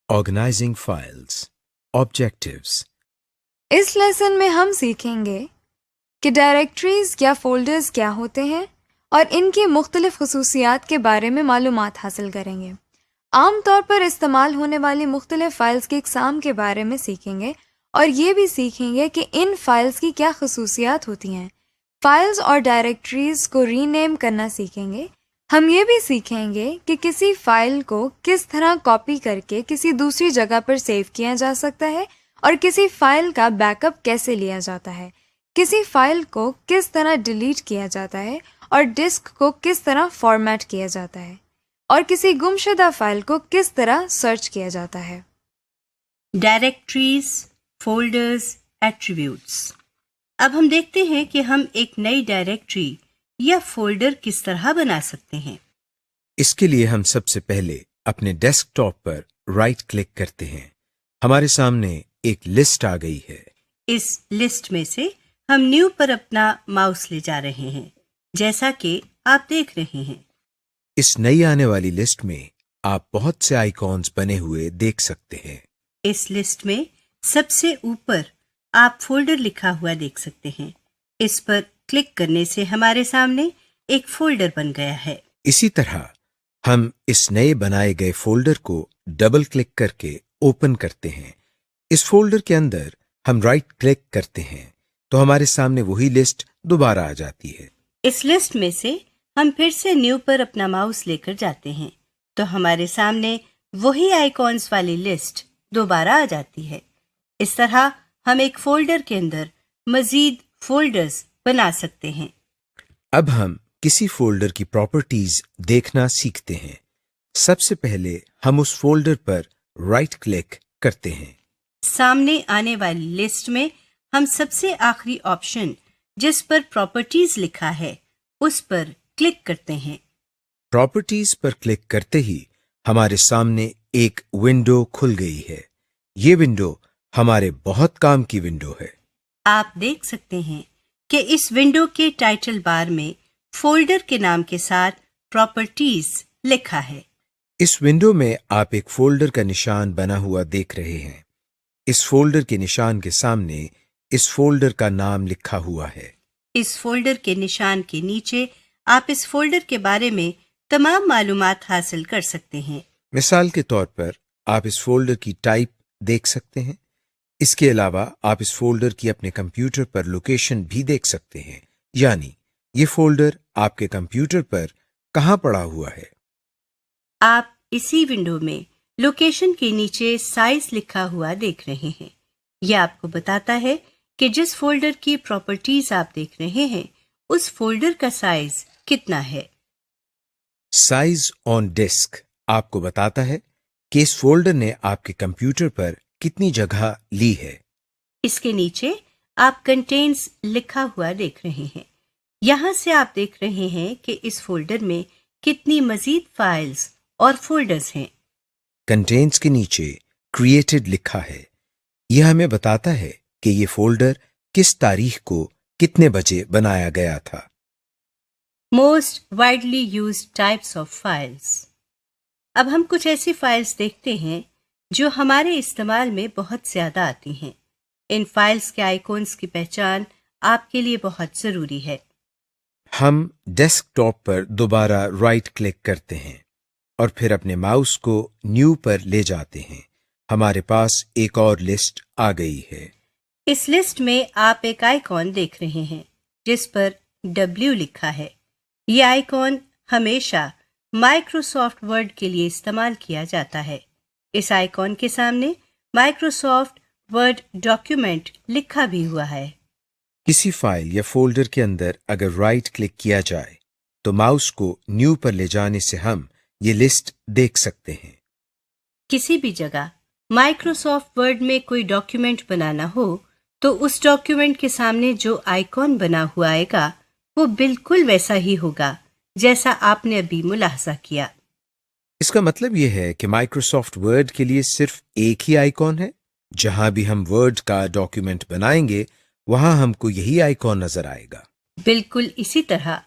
Organizing files. Objectives. اس lesson میں ہم سیکھیں گے کہ ڈائریکٹریز یا فولڈرز کیا ہوتے ہیں اور ان کی مختلف خصوصیات کے بارے میں معلومات حاصل کریں گے۔ عام طور پر استعمال ہونے والی مختلف فائلز کی اقسام کے بارے میں سیکھیں گے اور یہ بھی سیکھیں گے کہ ان فائلز کی کیا خصوصیات ہوتی ہیں۔ فائلز اور ڈائریکٹریز کو ری نیم کرنا سیکھیں گے۔ ہم یہ بھی سیکھیں گے کہ کسی فائل کو کس طرح کاپی کر کے کسی دوسری جگہ پر سیو کیا جا سکتا ہے اور کسی فائل کا بیک اپ کیسے لیا جاتا ہے، کسی فائل کو کس طرح ڈیلیٹ کیا جاتا ہے اور ڈسک کو کس طرح فارمیٹ کیا جاتا ہے، اور کسی گمشدہ فائل کو کس طرح سرچ کیا جاتا ہے۔ Directories, folders, attributes. اب ہم دیکھتے ہیں کہ ہم ایک نئی ڈائریکٹری یا فولڈر کس طرح بنا سکتے ہیں۔ اس کے لیے ہم سب سے پہلے اپنے ڈیسک ٹاپ پر رائٹ کلک کرتے ہیں۔ ہمارے سامنے ایک لسٹ آ گئی ہے۔ اس لسٹ میں سے ہم نیو پر اپنا ماؤس لے جا رہے ہیں، جیسا کہ آپ دیکھ رہے ہیں۔ اس نئی آنے والی لسٹ میں آپ بہت سے آئیکونز بنے ہوئے دیکھ سکتے ہیں۔ اس لسٹ میں سب سے اوپر آپ فولڈر لکھا ہوا دیکھ سکتے ہیں۔ اس پر کلک کرنے سے ہمارے سامنے ایک فولڈر بن گیا ہے۔ اسی طرح ہم اس نئے بنائے گئے فولڈر کو ڈبل کلک کر کے اوپن کرتے ہیں۔ اس فولڈر کے اندر ہم رائٹ کلک کرتے ہیں تو ہمارے سامنے وہی لسٹ دوبارہ آ جاتی ہے۔ اس لسٹ میں سے ہم پھر سے نیو پر اپنا ماؤس لے کر جاتے ہیں تو ہمارے سامنے وہی آئیکونز والی لسٹ دوبارہ آ جاتی ہے۔ اس طرح ہم ایک فولڈر کے اندر مزید فولڈرز بنا سکتے ہیں۔ اب ہم کسی فولڈر کی پراپرٹیز دیکھنا سیکھتے ہیں۔ سب سے پہلے ہم اس فولڈر پر رائٹ کلک کرتے ہیں۔ سامنے آنے والی لسٹ میں ہم سب سے آخری آپشن جس پر پراپرٹیز لکھا ہے اس پر کلک کرتے ہیں۔ پراپرٹیز پر کلک کرتے ہی ہمارے سامنے ایک ونڈو کھل گئی ہے۔ یہ ونڈو ہمارے بہت کام کی ونڈو ہے۔ آپ دیکھ سکتے ہیں کہ اس ونڈو کے ٹائٹل بار میں فولڈر کے نام کے ساتھ پراپرٹیز لکھا ہے۔ اس ونڈو میں آپ ایک فولڈر کا نشان بنا ہوا دیکھ رہے ہیں۔ اس فولڈر کے نشان کے سامنے اس فولڈر کا نام لکھا ہوا ہے۔ اس فولڈر کے نشان کے نیچے آپ اس فولڈر کے بارے میں تمام معلومات حاصل کر سکتے ہیں۔ مثال کے طور پر آپ اس فولڈر کی ٹائپ دیکھ سکتے ہیں۔ اس کے علاوہ آپ اس فولڈر کی اپنے کمپیوٹر پر لوکیشن بھی دیکھ سکتے ہیں، یعنی یہ فولڈر آپ کے کمپیوٹر پر کہاں پڑا ہوا ہے۔ آپ اسی ونڈو میں لوکیشن کے نیچے سائز لکھا ہوا دیکھ رہے ہیں۔ یہ آپ کو بتاتا ہے کہ جس فولڈر کی پراپرٹیز آپ دیکھ رہے ہیں اس فولڈر کا سائز کتنا ہے۔ سائز آن ڈسک آپ کو بتاتا ہے کہ اس فولڈر نے آپ کے کمپیوٹر پر کتنی جگہ لی ہے۔ اس کے نیچے آپ کنٹینز لکھا ہوا دیکھ رہے ہیں۔ یہاں سے آپ دیکھ رہے ہیں کہ اس فولڈر میں کتنی مزید فائلز اور فولڈرز ہیں۔ کنٹینٹس کے نیچے کریٹڈ لکھا ہے۔ یہ ہمیں بتاتا ہے کہ یہ فولڈر کس تاریخ کو کتنے بجے بنایا گیا تھا۔ Most widely used types of files. اب ہم کچھ ایسی فائلز دیکھتے ہیں جو ہمارے استعمال میں بہت زیادہ آتی ہیں۔ ان فائلز کے آئیکونز کی پہچان آپ کے لیے بہت ضروری ہے۔ ہم ڈیسک ٹاپ پر دوبارہ رائٹ کلک کرتے ہیں اور پھر اپنے ماؤس کو نیو پر لے جاتے ہیں۔ ہمارے پاس ایک اور لسٹ آ گئی ہے۔ اس لسٹ میں آپ ایک آئیکن دیکھ رہے ہیں جس پر W لکھا ہے۔ یہ آئیکن ہمیشہ مائکروسافٹ ورڈ کے لیے استعمال کیا جاتا ہے۔ اس آئیکن کے سامنے مائکروسافٹ ورڈ ڈاکیومنٹ لکھا بھی ہوا ہے۔ کسی فائل یا فولڈر کے اندر اگر رائٹ کلک کیا جائے تو ماؤس کو نیو پر لے جانے سے ہم یہ لسٹ دیکھ سکتے ہیں۔ کسی بھی جگہ مائکروسافٹ ورڈ میں کوئی ڈاکیومنٹ بنانا ہو تو اس ڈاکیومنٹ کے سامنے جو آئیکن بنا ہوا آئے گا وہ بالکل ویسا ہی ہوگا جیسا آپ نے ابھی ملاحظہ کیا۔ اس کا مطلب یہ ہے کہ مائکروسافٹ ورڈ کے لیے صرف ایک ہی آئیکن ہے۔ جہاں بھی ہم ورڈ کا ڈاکیومنٹ بنائیں گے وہاں ہم کو یہی آئیکن نظر آئے گا۔ بالکل اسی طرح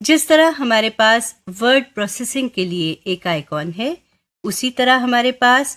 جس طرح ہمارے پاس ورڈ پروسیسنگ کے لیے ایک آئیکن ہے، اسی طرح ہمارے پاس